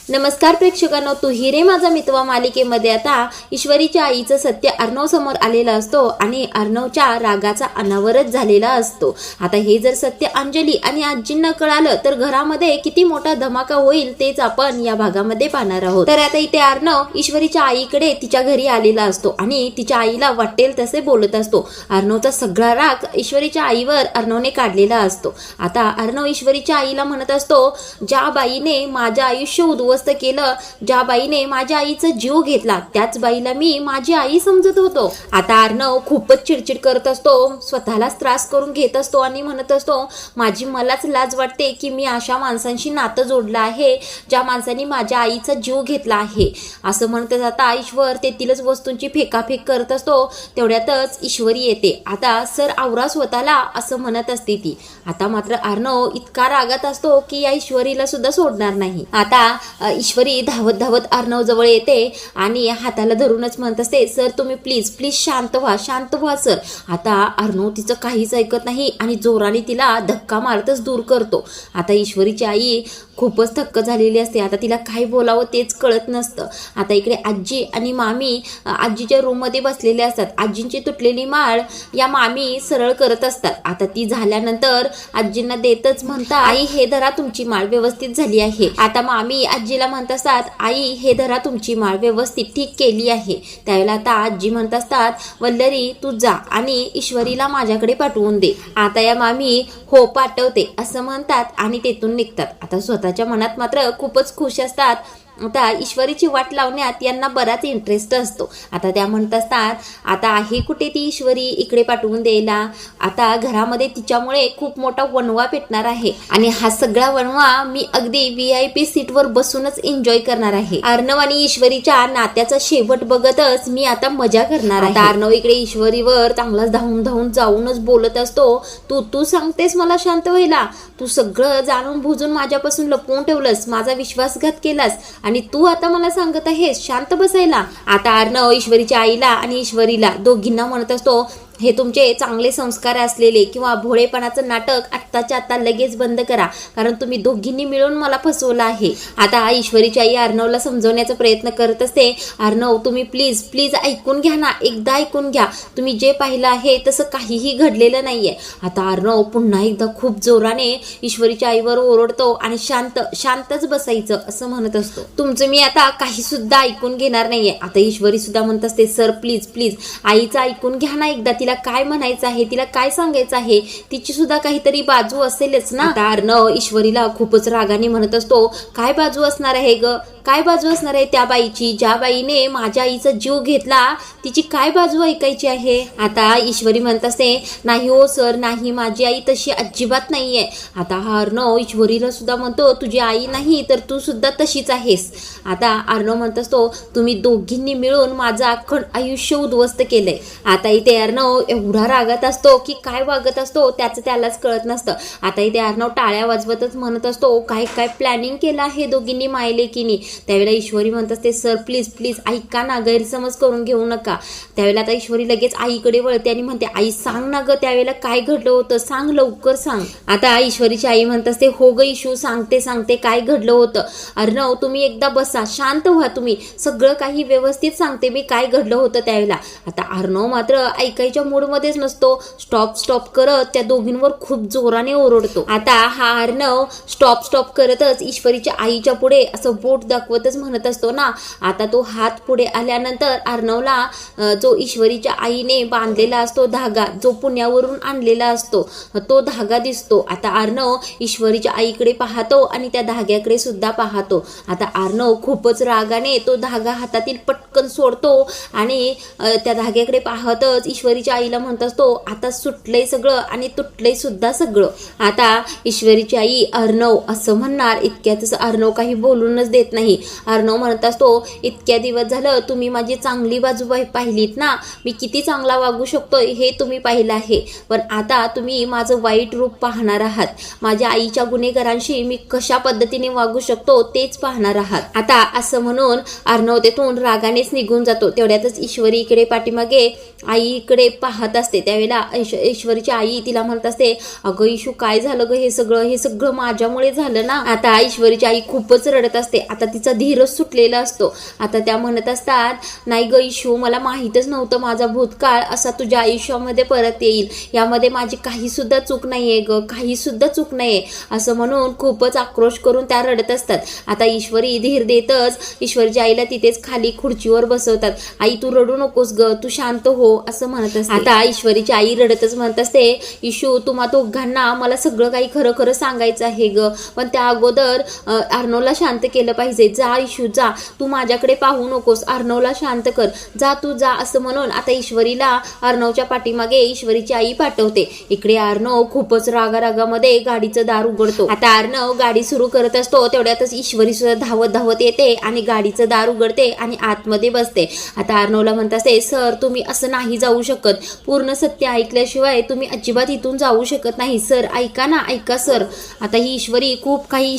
नमस्कार प्रेक्षकांनो, तू हिरे माझा मितवा मालिकेमध्ये आता ईश्वरीच्या आईचं सत्य अर्णव समोर आलेलं असतो आणि अर्णवच्या रागाचा अनावरच झालेला असतो। आता हे जर सत्य अंजली आणि आजींना कळालं तर घरामध्ये किती मोठा धमाका होईल तेच आपण या भागामध्ये पाहणार आहोत। तर आता इथे अर्णव ईश्वरीच्या आईकडे तिच्या घरी आलेला असतो आणि तिच्या आईला वाटेल तसे बोलत असतो। अर्णवचा सगळा राग ईश्वरीच्या आईवर अर्णवने काढलेला असतो। आता अर्णव ईश्वरीच्या आईला म्हणत असतो, ज्या बाईने माझं आयुष्य उद्ध्वस्त केलं, ज्या बाईने माझ्या आईचा जीव घेतला त्याच बाईला मी माझी आई समजत होतो। आता अर्णव खूपच चिडचिड करत असतो, स्वतःलाच त्रास करून घेत असतो आणि म्हणत असतो, माझी मलाच लाज वाटते की मी अशा माणसांशी नातं जोडलं आहे ज्या माणसांनी माझ्या आईचा जीव घेतला आहे। असं म्हणत जाता ईश्वर तेथीलच वस्तूंची फेकाफेक करत असतो। तेवढ्यातच ईश्वरी येते। आता सर आवरा स्वतःला असं म्हणत असते ती। आता मात्र अर्णव इतका रागात असतो की या ईश्वरीला सुद्धा सोडणार नाही। आता ईश्वरी धावत धावत अर्णव जवळ येते आणि हाताला धरूनच म्हणत असते, सर तुम्ही प्लीज प्लीज शांत व्हा सर। आता अर्णव तिचं काहीच ऐकत नाही आणि जोराने तिला धक्का मारतच दूर करतो। आता ईश्वरीची आई खूपच थक्क झालेली असते। आता तिला काय बोलावं तेच कळत नसतं। आता इकडे आजी आणि मामी आजीच्या रूम मध्ये बसलेले असतात। आजींची तुटलेली माळ या मामी सरळ करत असतात। आता ती झाल्यानंतर आजींना देतच म्हणतात, आई हे धरा तुमची माळ व्यवस्थित झाली आहे। आता मामी आजीला म्हणत असतात, आई हे धरा तुमची माळ व्यवस्थित ठीक केली आहे। त्यावेळेला आता आजी म्हणत असतात, वल्लरी तू जा आणि ईश्वरीला माझ्याकडे पाठवून दे। आता या मामी हो पाठवते असं म्हणतात आणि तेथून निघतात। आता स्वतःच्या मनात मात्र खूपच खुश असतात। आता ईश्वरीची वाट लावण्यात यांना बराच इंटरेस्ट असतो। आता त्या म्हणत असतात, आता आहे कुठे ती ईश्वरी इकडे पाठवून द्यायला। आता घरामध्ये तिच्यामुळे खूप मोठा वणवा पेटणार आहे आणि हा सगळा वणवा मी अगदी VIP सीटवर बसूनच एन्जॉय करणार आहे। अर्णव आणि ईश्वरीच्या नात्याचा शेवट बघतच मी आता मजा करणार आहे। अर्णव इकडे ईश्वरीवर चांगलाच धावून धावून जाऊनच बोलत असतो, तू सांगतेस मला शांत व्हायला, तू सगळं जाणून बुजून माझ्यापासून लपवून ठेवलंस, माझा विश्वासघात केलास आणि तू आता मला सांगत आहेस शांत बसायला। आता अर्णव ईश्वरीच्या आईला आणि ईश्वरीला दोघींना म्हणत असतो, हे तुमचे चांगले संस्कार असलेले किंवा भोळेपणाचं नाटक आत्ताच्या आत्ता लगेच बंद करा, कारण तुम्ही दोघींनी मिळून मला फसवलं आहे। आता ईश्वरीची आई अर्णवला समजवण्याचा प्रयत्न करत असते, अर्णव तुम्ही प्लीज प्लीज ऐकून घ्या ना, एकदा ऐकून घ्या, तुम्ही जे पाहिलं आहे तसं काहीही घडलेलं नाहीये। आता अर्णव पुन्हा एकदा खूप जोराने ईश्वरीच्या आईवर ओरडतो आणि शांतच बसायचं असं म्हणत असतो, तुमचं मी आता काही सुद्धा ऐकून घेणार नाहीये। आता ईश्वरी सुद्धा म्हणत असते, सर प्लीज प्लीज आईचं ऐकून घ्या ना एकदा, तिला काय म्हणायचं आहे, तिला काय सांगायचं आहे, तिची सुद्धा काहीतरी बाजू असेलच ना। आता अर्णव ईश्वरीला खूपच रागाने म्हणत असतो, काय बाजू असणार आहे ग, काय बाजू असणार आहे त्या बाईची, ज्या बाईने माझ्या आईचा जीव घेतला तिची काय बाजू ऐकायची आहे। आता ईश्वरी म्हणत असते, नाही हो सर नाही, माझी आई तशी अजिबात नाहीये। आता हा अर्णव ईश्वरीला सुद्धा म्हणतो, तुझी आई नाही तर तू सुद्धा तशीच आहेस। आता अर्णव म्हणत असतो, तुम्ही दोघींनी मिळून माझं अख्खं आयुष्य उद्ध्वस्त केलंय। आता इथे अर्णव एवढा रागात असतो की काय वागत असतो त्याचं त्यालाच कळत नसतं। आता इथे अर्णव टाळ्या वाजवतच म्हणत असतो, काय काय प्लॅनिंग केलं आहे दोघींनी मायलेकीनी। त्यावेळेला ईश्वरी म्हणत असते, सर प्लीज प्लीज ऐका ना, गैरसमज करून घेऊ नका। त्यावेळेला आता ईश्वरी लगेच आईकडे वळते आणि म्हणते, आई सांग ना ग, त्यावेळेला काय घडलं होतं, सांग लवकर सांग। आता ईश्वरीची आई म्हणत असते, हो ग ईशू सांगते काय घडलं होतं। अर्णव तुम्ही एकदा बसा, शांत व्हा, तुम्ही सगळं काही व्यवस्थित सांगते मी काय घडलं होतं त्यावेळेला। आता अर्णव मात्र ऐकायच्या मूडमध्येच नसतो, स्टॉप करत त्या दोघींवर खूप जोराने ओरडतो। आता हा अर्णव स्टॉप करतच ईश्वरीच्या आईच्या पुढे असं बोट दाखवतच म्हणत असतो ना। आता तो हात पुढे आल्यानंतर अर्णवला जो ईश्वरीच्या आईने बांधलेला असतो धागा, जो पुण्यावरून आणलेला असतो तो धागा दिसतो। आता अर्णव ईश्वरीच्या आईकडे पाहतो आणि त्या धाग्याकडे सुद्धा पाहतो। आता अर्णव खूपच रागाने तो धागा हातातील पटकन सोडतो आणि त्या धाग्याकडे पाहतच ईश्वरीच्या आईला म्हणत असतो, आता सुटलंय सगळं आणि तुटलंय सुद्धा सगळं। आता ईश्वरीची आई अर्णव असं म्हणणार इतक्यातच अर्णव काही बोलूनच देत नाही। अर्णव म्हणत असतो, इतक्या दिवस झालं तुम्ही माझी चांगली बाजू पाहिलीत ना, मी किती चांगला वागू शकतोय हे तुम्ही पाहिलं आहे, पण आता तुम्ही माझं वाईट रूप पाहणार आहात, माझ्या आईच्या गुन्हेगारांशी मी कशा पद्धतीने वागू शकतो तेच पाहणार आहात। आता असं म्हणून अर्णव तेथून रागानेच निघून जातो। तेवढ्यातच ईश्वरी इकडे पाठीमागे आईकडे पाहत असते। त्यावेळेला ईश्वरीची आई तिला म्हणत असते, अगं ईशू काय झालं ग, हे सगळं माझ्यामुळे झालं ना। आता ईश्वरीची आई खूपच रडत असते। आता तिचा धीरच सुटलेला असतो. आता त्या म्हणत असतात, नाही ग इशू, मला माहीतच नव्हतं माझा भूतकाळ असा तुझ्या आयुष्यामध्ये परत येईल. यामध्ये माझी काही सुद्धा चूक नाहीये ग, काही सुद्धा चूक नाहीये असं म्हणून खूपच आक्रोश करून त्या रडत असतात. आता ईश्वरी धीर देतच ईश्वरीच्या आईला तिथेच खाली खुर्चीवर बसवतात. आई तू रडू नकोस ग, तू शांत हो असं म्हणत असते. आता ईश्वरीची आई रडतच म्हणत असते, इशू तुम्हा दोघांना मला सगळं काही खरं खरं सांगायचं आहे ग, पण त्या अगोदर अर्णवला शांत केलं पाहिजे. जा इशू जा, तू माझ्याकडे पाहू नकोस, अर्णवला शांत कर, जा तू जा असं म्हणून आता ईश्वरीला अर्णवच्या पाठीमागे ईश्वरीची आई पाठवते. इकडे अर्णव खूपच रागारागामध्ये गाडीचं दार उघडतो. आता अर्णव गाडी सुरू करत असतो तेवढ्यातच ईश्वरी सुद्धा धावत धावत येते आणि गाडीचं दार उघडते आणि आतमध्ये बसते. आता अर्णवला म्हणत असते, सर तुम्ही असं नाही जाऊ शकत, पूर्ण सत्य ऐकल्याशिवाय तुम्ही अजिबात इथून जाऊ शकत नाही. सर ऐका ना, ऐका सर. आता ही ईश्वरी खूप काही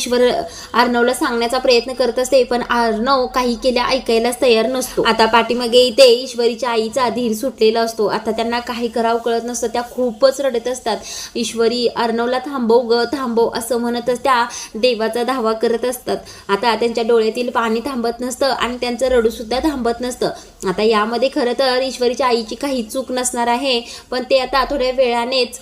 अर्णवला सांगण्याचा प्रयत्न करत असते, पण अर्णव काही केल्या ऐकायलाच तयार नसतो. आता पाठीमागे इथे ईश्वरीच्या आईचा धीर सुटलेला असतो. आता त्यांना काही करावं कळत नसतं, त्या खूपच रडत असतात. ईश्वरी अर्णवला थांबव ग थांबव असं म्हणतच त्या देवाचा धावा करत असतात. आता त्यांच्या डोळ्यातील पाणी थांबत नसतं आणि त्यांचं रडू सुद्धा थांबत नसतं. आता यामध्ये खरं तर ईश्वरीच्या आईची काही चूक नसणार आहे, पण ते आता थोड्या वेळानेच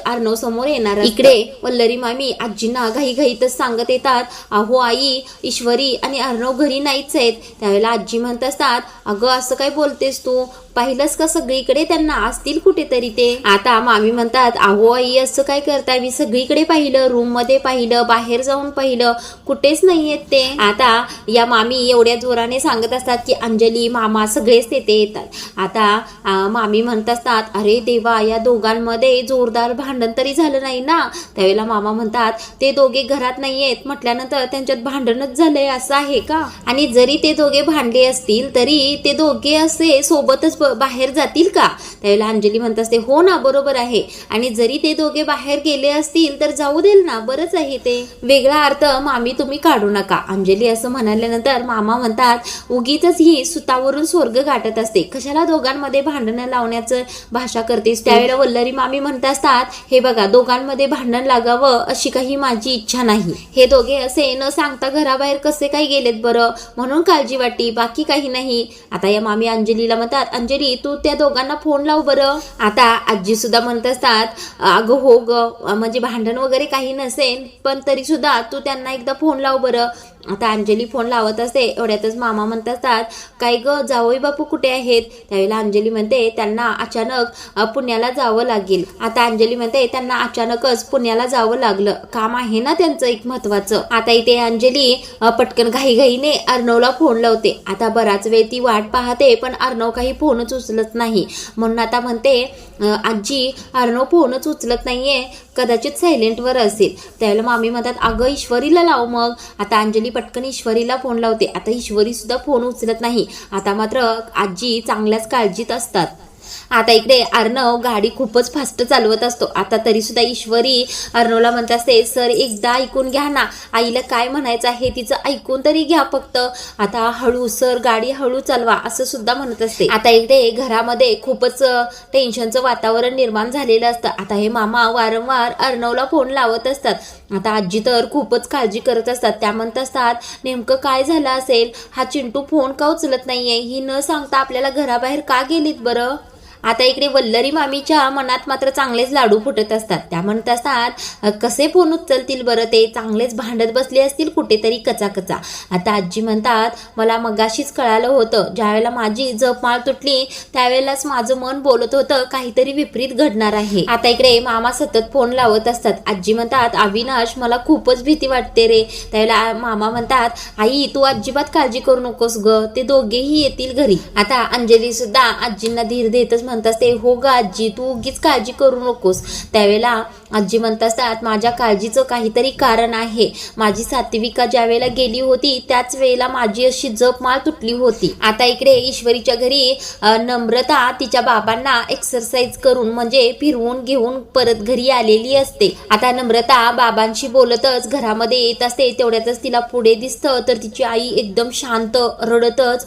अर्णव समोर येणार. इकडे वल्लरी मामी आजींना घाईघाईतच सांगत येतात, अहो आई ईश्वरी आणि अर्णव घरी नाहीच आहेत. त्यावेळेला आजी म्हणत असतात, अगं असं काय बोलतेस तू, पाहिलंस का सगळीकडे, त्यांना असतील कुठेतरी ते. आता मामी म्हणतात, अहो आई असं काय करताय, मी सगळीकडे पाहिलं, रूम मध्ये पाहिलं, बाहेर जाऊन पाहिलं, कुठेच नाहीयेत ते. आता या मामी एवढ्या जोराने सांगत असतात की अंजली मामा सगळेच तेथे येतात. आता मामी म्हणत असतात, अरे देवा या दोघांमध्ये जोरदार भांडण तरी झालं नाही ना. त्यावेळेला मामा म्हणतात, ते दोघे घरात नाहीयेत म्हटल्यानंतर त्यांच्यात भांडणच झालंय असं आहे का, आणि जरी ते दोघे भांडले असतील तरी ते दोघे असे सोबतच बाहेर जातील का. त्यावेळेला अंजली म्हणत असते, हो ना बरोबर आहे, आणि जरी ते दोघे बाहेर गेले असतील तर जाऊ देल ना, बरंच आहे ते, वेगळा अर्थ मामी तुम्ही काढू नका. अंजली असं म्हणाल्यानंतर मामा म्हणतात, उगीच ही सुतावरून स्वर्ग गाठत असते, कशाला दोघांमध्ये भांडणं लावण्याचं भाषा करतेस. त्यावेळेला वल्लरी मामी म्हणत असतात, हे बघा दोघांमध्ये भांडण लागावं अशी काही माझी इच्छा नाही. हे दोघे असे न सांगता घराबाहेर कसे काय गेलेत बरं, म्हणून काळजी वाटली, बाकी काही नाही. आता या मामी अंजलीला म्हणतात, अंजली तू त्या दोघांना फोन लाव बरं. आता आजी सुद्धा म्हणत असतात, अगं हो ग, म्हणजे भांडण वगैरे काही नसेल पण तरी सुद्धा तू त्यांना एकदा फोन लाव बरं. आता अंजली फोन लावत असते एवढ्यातच मामा म्हणत असतात, काय ग जावई बापू कुठे आहेत. त्यावेळेला अंजली म्हणते, त्यांना अचानक पुण्याला जावं लागेल. आता अंजली म्हणते, त्यांना अचानकच पुण्याला जावं लागलं, काम आहे ना त्यांचं एक महत्वाचं. आता इथे अंजली पटकन घाईघाईने अर्णवला फोन लावते. आता बराच वेळ ती वाट पाहते पण अर्णव काही फोनच उचलत नाही, म्हणून आता म्हणते, आजी अर्णव फोनच उचलत नाहीये, कदाचित सायलेंटवर असेल. त्यावेळेला मामी म्हणतात, अगं ईश्वरीला लाव मग. आता अंजली पटकन ईश्वरीला फोन लावते. आता ईश्वरी सुद्धा फोन उचलत नाही. आता मात्र आजी चांगल्याच काळजीत असतात. आता इकडे अर्णव गाडी खूपच फास्ट चालवत असतो. आता तरी सुद्धा ईश्वरी अर्णवला म्हणत असते, सर एकदा ऐकून घ्या ना, आईला काय म्हणायचं आहे तिचं ऐकून तरी घ्या फक्त, आता हळू सर गाडी हळू चालवा असं सुद्धा म्हणत असते. आता इकडे घरामध्ये खूपच टेन्शनचं वातावरण निर्माण झालेलं असतं. आता हे मामा वारंवार अर्णवला फोन लावत असतात. आता आजी तर खूपच काळजी करत असतात. त्या म्हणत असतात, नेमकं काय झालं असेल, हा चिंटू फोन का उचलत नाहीये, ही न सांगता आपल्याला घराबाहेर का गेलीत बरं. आता इकडे वल्लरी मामीच्या मनात मात्र चांगलेच लाडू फुटत असतात. त्या म्हणत असतात, कसे फोन उचलतील बरं, ते चांगलेच भांडत बसले असतील कुठेतरी कचाकचा. आता आजी म्हणतात, मला मगाशीच कळालं होतं, ज्यावेळेला माझी जपमाळ तुटली त्यावेळेलाच माझं मन बोलत होतं काहीतरी विपरीत घडणार आहे. आता इकडे मामा सतत फोन लावत असतात. आजी म्हणतात, अविनाश मला खूपच भीती वाटते रे. त्यावेळेला मामा म्हणतात, आई तू अजिबात काळजी करू नकोस ग, ते दोघेही येतील घरी. आता अंजली सुद्धा आजींना धीर देतच म्हणत असते, हो ग आजी तू उगीच काळजी करू नकोस. त्यावेळेला आजी म्हणत असतात, माझ्या काळजीचं काहीतरी कारण आहे. माझी सात्विका ज्या वेळेला गेली होती त्याच वेळेला माझी अशी जपमाळ तुटली होती. आता इकडे ईश्वरीच्या घरी नम्रता तिच्या बाबांना एक्सरसाइज करून म्हणजे फिरवून घेऊन परत घरी आलेली असते. आता नम्रता बाबांशी बोलतच घरामध्ये येत असते. तेवढ्यातच तिला पुढे दिसतं तर तिची आई एकदम शांत रडतच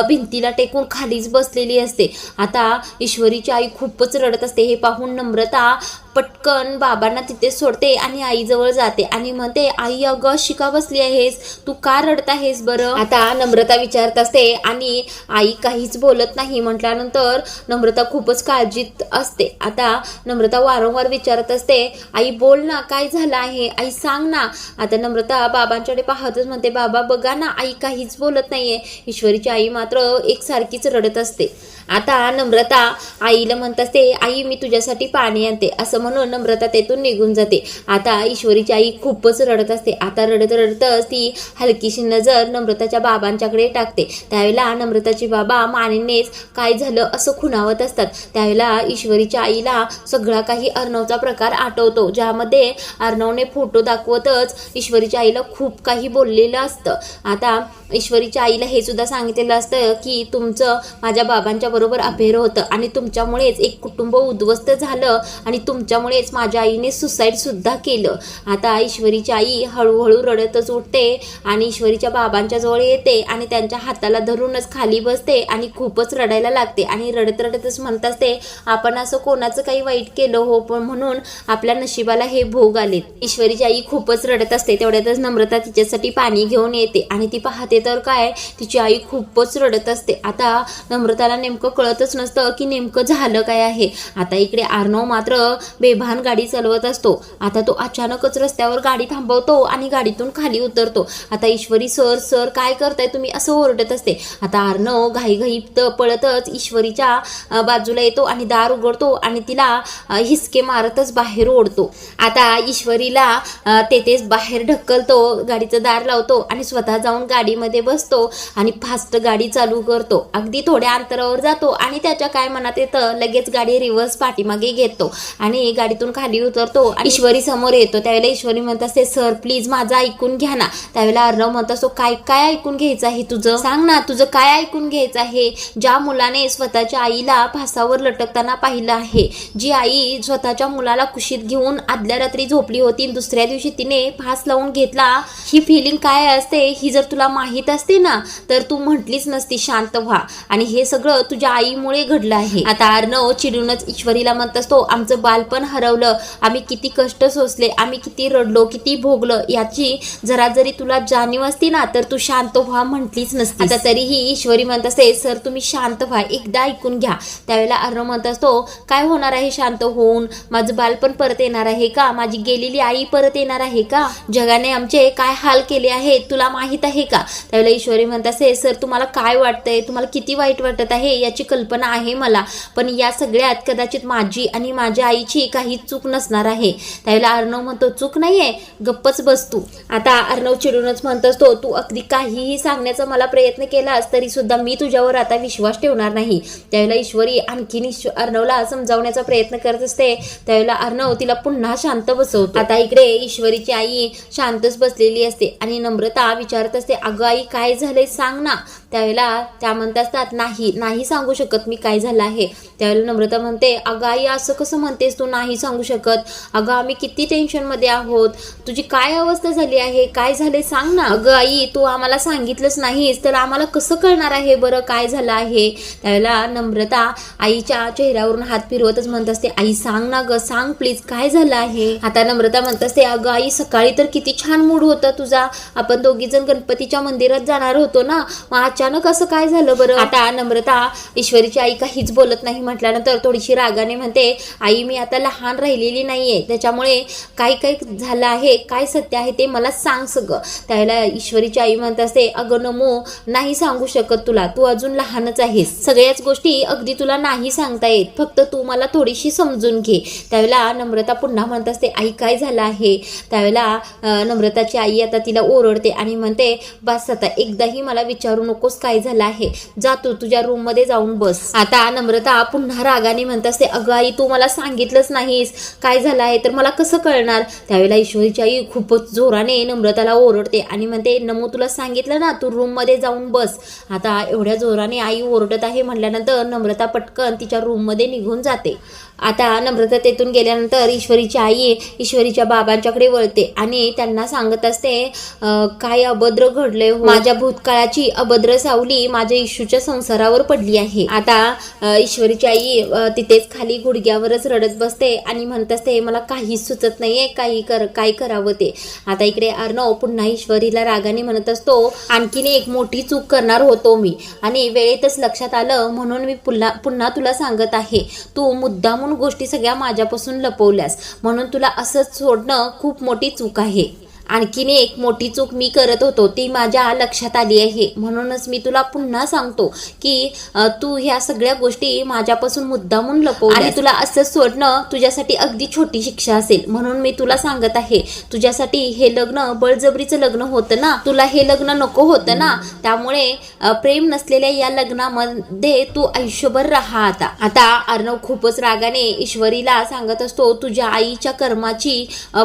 भिंतीला टेकून खालीच बसलेली असते. आता ईश्वरीची आई खूपच रडत असते. हे पाहून नम्रता पटकन बाबांना तिथे सोडते आणि आईजवळ जाते आणि म्हणते, आई अगं शिका बसली आहेस, तू का रडत आहेस बरं? आता नम्रता विचारत असते आणि आई काहीच बोलत नाही म्हटल्यानंतर नम्रता खूपच काळजीत असते. आता नम्रता वारंवार विचारत असते, आई बोल ना, काय झालं आहे, आई सांग ना. आता नम्रता बाबांच्याकडे पाहतच म्हणते, बाबा बघा ना, आई काहीच बोलत नाहीये. ईश्वरीची आई मात्र एकसारखीच रडत असते. आता नम्रता आईला म्हणत असते, आई मी तुझ्यासाठी पाणी आणते, असं म्हणून नम्रता तेथून निघून जाते. आता ईश्वरीची आई खूपच रडत असते. आता रडत रडतच ती हलकीशी नजर नम्रताच्या बाबांच्याकडे टाकते. त्यावेळेला नम्रताचे बाबा मानेनेच काय झालं असं खुणावत असतात. त्यावेळेला ईश्वरीच्या आईला सगळा काही अर्णवचा प्रकार आठवतो, ज्यामध्ये अर्णवने फोटो दाखवतच ईश्वरीच्या आईला खूप काही बोललेलं असतं. आता ईश्वरीच्या आईला हे सुद्धा सांगितलेलं असतं की तुमचं माझ्या बाबांच्या बरोबर अफेअर होतं आणि तुमच्यामुळेच एक कुटुंब उद्ध्वस्त झालं आणि तुमच्यामुळेच माझ्या आईने सुसाईड सुद्धा केलं. आता ईश्वरीची आई हळूहळू रडतच उठते आणि ईश्वरीच्या बाबांच्या जवळ येते आणि त्यांच्या हाताला धरूनच खाली बसते आणि खूपच रडायला लागते आणि रडत रडतच म्हणत असते, आपण असं कोणाचं काही वाईट केलं हो, पण म्हणून आपल्या नशिबाला हे भोग आलेत. ईश्वरीची आई खूपच रडत असते. तेवढ्यातच नम्रता तिच्यासाठी पाणी घेऊन येते आणि ती पाहते तर काय, तिची आई खूपच रडत असते. आता नम्रताला नेमकं कळतच नसतं की नेमकं झालं काय आहे. आता इकडे अर्णव मात्र बेभान गाडी चालवत असतो. आता तो अचानकच रस्त्यावर गाडी थांबवतो आणि गाडीतून खाली उतरतो. आता ईश्वरी, सर सर काय करताय तुम्ही, असं ओरडत असते. आता अर्णव घाईघाईत पळतच ईश्वरीच्या बाजूला येतो आणि दार उघडतो आणि तिला हिसके मारतच बाहेर ओढतो. आता ईश्वरीला तेथेच बाहेर ढकलतो, गाडीचं दार लावतो आणि स्वतः जाऊन गाडीमध्ये बसतो आणि फास्ट गाडी चालू करतो. अगदी थोड्या अंतरावर जातो आणि त्याच्या काय मनात येतं, लगेच गाडी रिव्हर्स पाठीमागे घेतो आणि गाडीतून खाली उतरतो. ईश्वरी समोर येतो. त्यावेळेला ईश्वरी म्हणत असते, सर प्लीज माझं ऐकून घ्या ना. त्यावेळेला अर्णव म्हणत असतो, काय काय ऐकून घ्यायचं आहे तुझं, सांग ना, तुझं काय ऐकून घ्यायचं आहे. ज्या मुलाने स्वतःच्या आईला फासावर लटकताना पाहिलं आहे, जी आई स्वतःच्या मुलाला कुशीत घेऊन आदल्या रात्री झोपली होती, दुसऱ्या दिवशी तिने फास लावून घेतला, ही फिलिंग काय असते ही जर तुला माहीत असते ना तर तू म्हटलीच नसती शांत व्हा, आणि हे सगळं तुझ्या आईमुळे घडलं आहे. आता अर्णव चिडूनच ईश्वरीला म्हणत असतो, आमचं बालपण हरवलं, आम्ही किती कष्ट सोसले, आम्ही किती रडलो, किती भोगलं, याची जरा जरी तुला जाणीव असती ना तर तू शांत व्हा म्हटलीच नसती. आता तरीही ईश्वरी म्हणत असते, सर तुम्ही शांत व्हा, एकदा ऐकून घ्या. त्यावेळेला अर्णव म्हणत असतो, काय होणार आहे शांत होऊन, माझं बालपण परत येणार आहे का, माझी गेलेली आई परत येणार आहे का, जगाने आमचे काय हाल केले आहेत तुला माहित आहे का. त्यावेळेला ईश्वरी म्हणत असते, सर तुम्हाला काय वाटतंय, तुम्हाला किती वाईट वाटत आहे याची कल्पना आहे मला, पण या सगळ्यात कदाचित माझी आणि माझ्या आईची काही चूक नसणार आहे. त्यावेळेला अर्णव म्हणतो, चूक नाहीये, गप्पच बस तू. आता अर्णव चिडूनच म्हणत असतो, तू अगदी काहीही सांगण्याचा मला प्रयत्न केलास तरी सुद्धा मी तुझ्यावर आता विश्वास ठेवणार नाही. त्यावेळेला ईश्वरी आणखीन अर्णवला समजावण्याचा प्रयत्न करत असते. त्यावेळेला अर्णव तिला पुन्हा शांत बसवतो. आता इकडे ईश्वरीची आई शांतच बसलेली असते आणि नम्रता विचारत असते, अगं आई काय झालंय सांग ना. त्यावेळेला त्या म्हणत असतात, नाही सांगू शकत मी काय झालं आहे. त्यावेळेला नम्रता म्हणते, अगं आई असं कसं म्हणतेस तू नाही सांगू शकत, अगं आम्ही किती टेन्शन मध्ये आहोत, तुझी काय अवस्था झाली आहे, काय झाले सांग ना. अगं आई तू आम्हाला सांगितलंच नाहीस तर आम्हाला कसं कळणार आहे बरं काय झालं आहे. त्यावेळेला नम्रता आईच्या चेहऱ्यावरून हात फिरवतच म्हणत असते, आई सांग ना ग, सांग प्लीज काय झालं आहे. आता नम्रता म्हणत असते, अगं आई सकाळी तर किती छान मूड होता तुझा, आपण दोघी जण गणपतीच्या मंदिरात जाणार होतो ना, मग अचानक असं काय झालं बरं. आता नम्रता ईश्वरीची आई काहीच बोलत नाही म्हटल्यानंतर थोडीशी रागाने म्हणते, आई मी आता लहान राहिलेली नाहीये, त्याच्यामुळे काय काय झालं आहे, काय सत्य आहे ते मला सांग सगळं. त्यावेळेला ईश्वरीची आई म्हणत असते, अगं नमो नाही सांगू शकत तुला, तू अजून लहानच आहेस, सगळ्याच गोष्टी अगदी तुला नाही सांगता येत, फक्त तू मला थोडीशी समजून घे. त्यावेळेला नम्रता पुन्हा म्हणत असते, आई काय झालं आहे. त्यावेळेला नम्रताची आई आता तिला ओरडते आणि म्हणते, बस आता एकदाही मला विचारू नकोस काय झालं आहे, जा तू तुझ्या रूम मध्ये जाऊन बस. आता नम्रता पुन्हा रागाने म्हणत असते, अगं आई तू मला सांगितलंच नाहीस काय झालं आहे तर मला कसं कळणार. त्यावेळेला ईश्वरीची आई खूपच जोराने नम्रताला ओरडते आणि म्हणते, नमो तुला सांगितलं ना तू रूम मध्ये जाऊन बस. आता एवढ्या जोराने आई ओरडत आहे म्हटल्यानंतर नम्रता पटकन तिच्या रूम मध्ये निघून जाते. आता नम्रता तेथून गेल्यानंतर ईश्वरीची आई ईश्वरीच्या बाबांच्याकडे वळते आणि त्यांना सांगत असते काय अभद्र घडले हो, माझ्या भूतकाळाची अभद्र सावली माझ्या इशूच्या संसारावर पडली आहे. आता ईश्वरीची आई तिथेच खाली गुडघ्यावरच रडत बसते आणि म्हणत असते मला काहीच सुचत नाहीये काय करावं ते. आता इकडे अर्णव पुन्हा ईश्वरीला रागाने म्हणत असतो आणखीन एक मोठी चूक करणार होतो मी आणि वेळेतच लक्षात आलं म्हणून मी पुन्हा तुला सांगत आहे. तू मुद्दामून गोष्टी सगळ्या माझ्यापासून लपवल्यास म्हणून तुला असंच सोडणं खूप मोठी चूक आहे. आणखीन एक मोठी चूक मी करत होतो ती माझ्या लक्षात आली आहे म्हणूनच मी तुला पुन्हा सांगतो की तू ह्या सगळ्या गोष्टी माझ्यापासून मुद्दामून लपवल्या आणि तुला असंच सोडणं तुझ्यासाठी अगदी छोटी शिक्षा असेल म्हणून मी तुला सांगत आहे. तुझ्यासाठी हे लग्न बळजबरीचं लग्न होतं ना, तुला हे लग्न नको होतं ना, त्यामुळे प्रेम नसलेल्या या लग्नामध्ये तू आयुष्यभर राहा. आता अर्णव खूपच रागाने ईश्वरीला सांगत असतो तुझ्या आईच्या कर्माची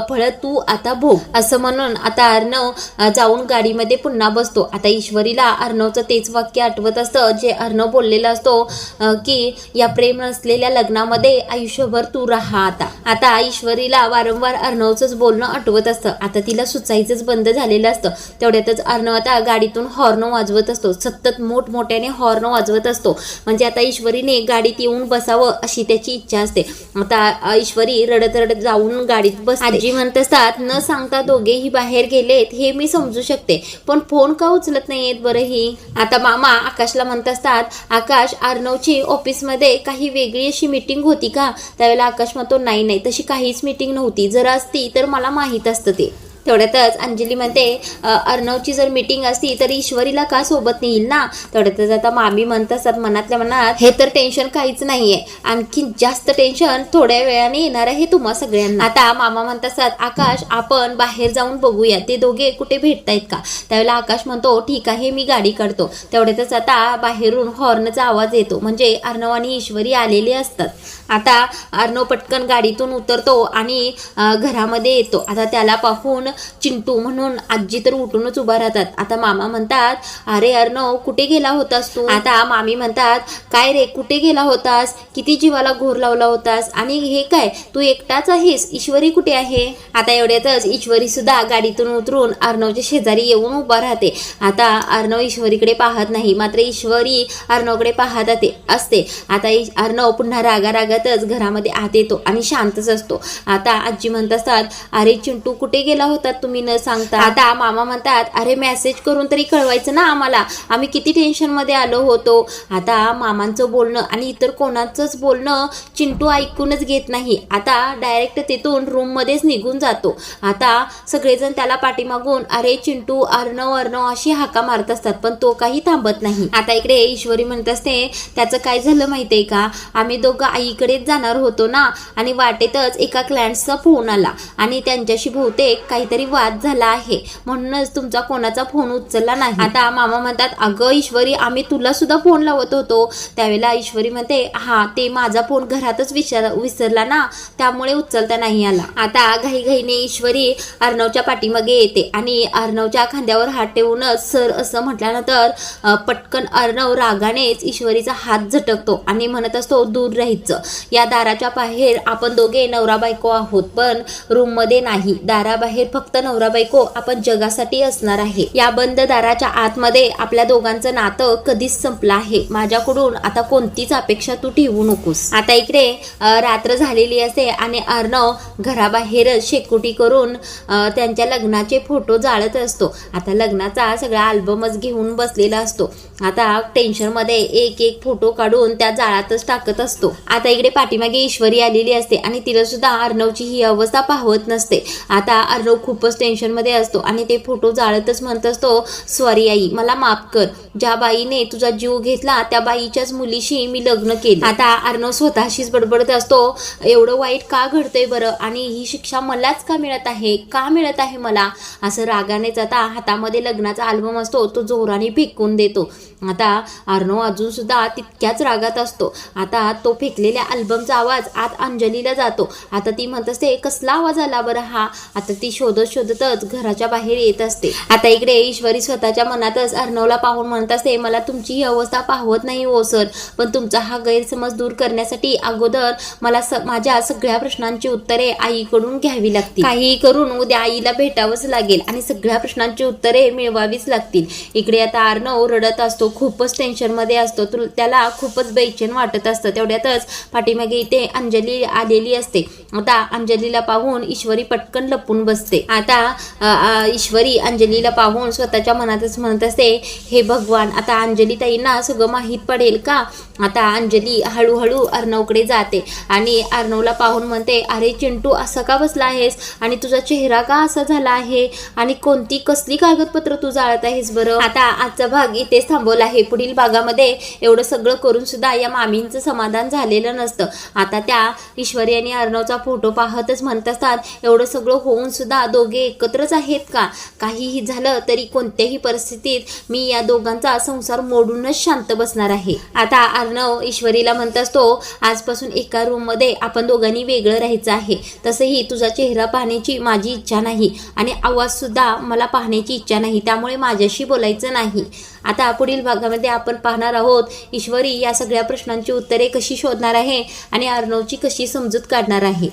फळं तू आता भोग असं म्हणून आता अर्णव जाऊन गाडीमध्ये पुन्हा बसतो. आता ईश्वरीला अर्णवचं तेच वाक्य आठवत असतं जे अर्णव बोललेलं असतो की या प्रेम नसलेल्या लग्नामध्ये आयुष्यभर तू राहा. आता ईश्वरीला वारंवार अर्णवचंच बोलणं आठवत असतं. आता तिला सुचायचंच बंद झालेलं असतं. तेवढ्यातच अर्णव आता गाडीतून हॉर्न वाजवत असतो, सतत मोठमोठ्याने हॉर्न वाजवत असतो. म्हणजे आता ईश्वरीने गाडीत येऊन बसावं अशी त्याची इच्छा असते. आता ईश्वरी रडत रडत जाऊन गाडीत बसते. आजी म्हणत असतात न सांगता दोघेही बाहेर गेलेत हे मी समजू शकते पण फोन का उचलत नाहीयेत बरं ही. आता मामा आकाशला म्हणत असतात आकाश अर्णवची ऑफिसमध्ये काही वेगळी अशी मीटिंग होती का. त्यावेळेला आकाश म्हणतो नाही तशी काहीच मीटिंग नव्हती, जर असती तर मला माहीत असतं ते. तेवढ्यातच अंजली म्हणते अर्णवची जर मीटिंग असती तर ईश्वरीला का सोबत नेईल ना. तेवढ्यातच आता मामी म्हणत असतात मनातल्या मनात हे तर टेन्शन काहीच नाहीये, आणखी जास्त टेन्शन थोड्या वेळाने येणार आहे तुम्हा सगळ्यांना. आता मामा म्हणत असतात आकाश आपण बाहेर जाऊन बघूया ते दोघे कुठे भेटतायत का. त्यावेळेला आकाश म्हणतो ठीक आहे मी गाडी काढतो. तेवढ्यातच आता बाहेरून हॉर्नचा आवाज येतो म्हणजे अर्णव आणि ईश्वरी आलेले असतात. आता अर्णव पटकन गाडीतून उतरतो आणि घरामध्ये येतो. आता त्याला पाहून चिंटू म्हणून आजी तर उठूनच उभा राहतात. आता मामा म्हणतात अरे अर्णव कुठे गेला होतास तू. आता मामी म्हणतात काय रे कुठे गेला होतास, किती जीवाला घोर लावला होतास आणि हे काय तू एकटाच आहेस, ईश्वरी कुठे आहे. आता एवढ्यातच ईश्वरी सुद्धा गाडीतून उतरून अर्णवच्या शेजारी येऊन उभा राहते. आता अर्णव ईश्वरीकडे पाहत नाही मात्र ईश्वरी अर्णवकडे पाहत असते. आता अर्णव पुन्हा रागारागातच घरामध्ये आत येतो आणि शांतच असतो. आता आजी म्हणत असतात अरे चिंटू कुठे गेला होता तुम्ही न सांगता. आता मामा म्हणतात अरे मेसेज करून तरी कळवायचं ना आम्हाला, आम्ही किती टेन्शन मध्ये आलो होतो. आता मामांचं बोलणं आणि इतर कोणाचंच बोलणं चिंटू ऐकूनच घेत नाही. आता डायरेक्ट तिथून रूम मध्येच निघून जातो. आता सगळेजण त्याला पाठीमागून अरे चिंटू अर्णव अशी हाका मारत असतात पण तो काही थांबत नाही. आता इकडे ईश्वरी म्हणत असते त्याचं काय झालं माहितीये का, आम्ही दोघं आईकडेच जाणार होतो ना आणि वाटेतच एका क्लायंटचा फोन आला आणि त्यांच्याशी बहुतेक काहीतरी वाद झाला आहे म्हणूनच तुमचा कोणाचा फोन उचलला नाही. आता मामा म्हणतात अगं ईश्वरी आम्ही तुला सुद्धा फोन लावत होतो. त्यावेळेला ईश्वरी म्हणते हा ते माझा फोन घरातच विसरला ना त्यामुळे उचलता नाही आला. आता घाईघाईने ईश्वरी अर्णवच्या पाठीमागे येते आणि अर्णवच्या खांद्यावर हात ठेवूनच सर असं म्हटल्यानंतर पटकन अर्णव रागानेच ईश्वरीचा हात झटकतो आणि म्हणत असतो दूर राहायचं, या दाराच्या बाहेर आपण दोघे नवरा बायको आहोत पण रूम मध्ये नाही, दाराबाहेर फक्त नवरा बायको आपण जगासाठी असणार आहे. या बंद दाराच्या आतमध्ये आपल्या दोघांचं नातं कधीच संपलं आहे. माझ्याकडून आता कोणतीच अपेक्षा तू ठेवू नकोस. आता इकडे रात्र झालेली असते आणि अर्णव घराबाहेर शेकोटी करून त्यांच्या लग्नाचे फोटो जाळत असतो. आता लग्नाचा सगळा अल्बमच घेऊन बसलेला असतो. आता टेन्शन मध्ये एक एक फोटो काढून त्या जाळातच टाकत असतो. आता इकडे पाठीमागे ईश्वरी आलेली असते आणि तिला सुद्धा अर्णवची ही अवस्था पाहवत नसते. आता अर्णव खूपच टेन्शन मध्ये असतो आणि ते फोटो जाळतच म्हणत असतो सॉरी आई मला माफ कर, ज्या बाईने तुझा जीव घेतला त्या बाईच्याच मुलीशी मी लग्न केलं. आता अर्णव स्वतःशीच बडबडत असतो एवढं वाईट का घडतंय बरं आणि ही शिक्षा मलाच का मिळत आहे मला. असं रागानेच आता हातामध्ये लग्नाचा अल्बम असतो तो जोराने फेकून देतो. आता अर्णव अजून सुद्धा तितक्याच रागात असतो. आता तो फेकलेल्या अल्बमचा आवाज आत अंजलीला जातो. आता ती म्हणत असते कसला आवाज आला बरं हा. आता ती शोधत शोधत शोधतच घराच्या बाहेर येत असते. आता इकडे ईश्वरी स्वतःच्या मनातच अर्णवला पाहून म्हणत असते, मला तुमची ही अवस्था पाहवत नाही हो सर, पण तुमचा हा गैरसमज दूर करण्यासाठी अगोदर मला माझ्या सगळ्या प्रश्नांची उत्तरे आईकडून घ्यावी लागतील. काहीही करून उद्या आईला भेटावंच लागेल आणि सगळ्या प्रश्नांची उत्तरे मिळवावीच लागतील. इकडे आता अर्णव रडत असतो, खूपच टेन्शन मध्ये असतो, त्याला खूपच बेचैन वाटत असतं. तेवढ्यातच पाठीमागे इथे अंजली आलेली असते. आता अंजलीला पाहून ईश्वरी पटकन लपून बसते. आता ईश्वरी अंजलीला पाहून स्वतःच्या मनातच म्हणत असते, हे भगवान, आता अंजली ताईंना सगळं माहीत पडेल का? आता अंजली हळूहळू अर्णवकडे जाते आणि अर्णवला पाहून म्हणते, अरे चिंटू, असं का बसला आहेस आणि तुझा चेहरा का असा झाला आहे आणि कोणती कसली कागदपत्र तू जाळत आहेस बरं? आता आजचा भाग इथेच थांबवला आहे. पुढील भागामध्ये एवढं सगळं करून सुद्धा या मामींचं समाधान झालेलं नसतं. आता त्या ईश्वरी आणि अर्णवचा फोटो पाहतच म्हणत असतात, एवढं सगळं होऊन सुद्धा दोघे एकत्रच आहेत का? काहीही झालं तरी कोणत्याही परिस्थितीत मी या दोघांचा संसार मोडूनच शांत बसणार आहे. आता अर्णव ईश्वरीला म्हणत असतो, आजपासून एका रूम मध्ये आपण दोघांनी वेगळं राहायचं आहे. तसंही तुझा चेहरा पाहण्याची माझी इच्छा नाही आणि आवाज सुद्धा मला पाहण्याची इच्छा नाही, त्यामुळे माझ्याशी बोलायचं नाही. आता पुढील भागामध्ये आपण पाहणार आहोत ईश्वरी या सगळ्या प्रश्नांची उत्तरे कशी शोधणार आहे आणि अर्णवची कशी समजूत काढणार आहे.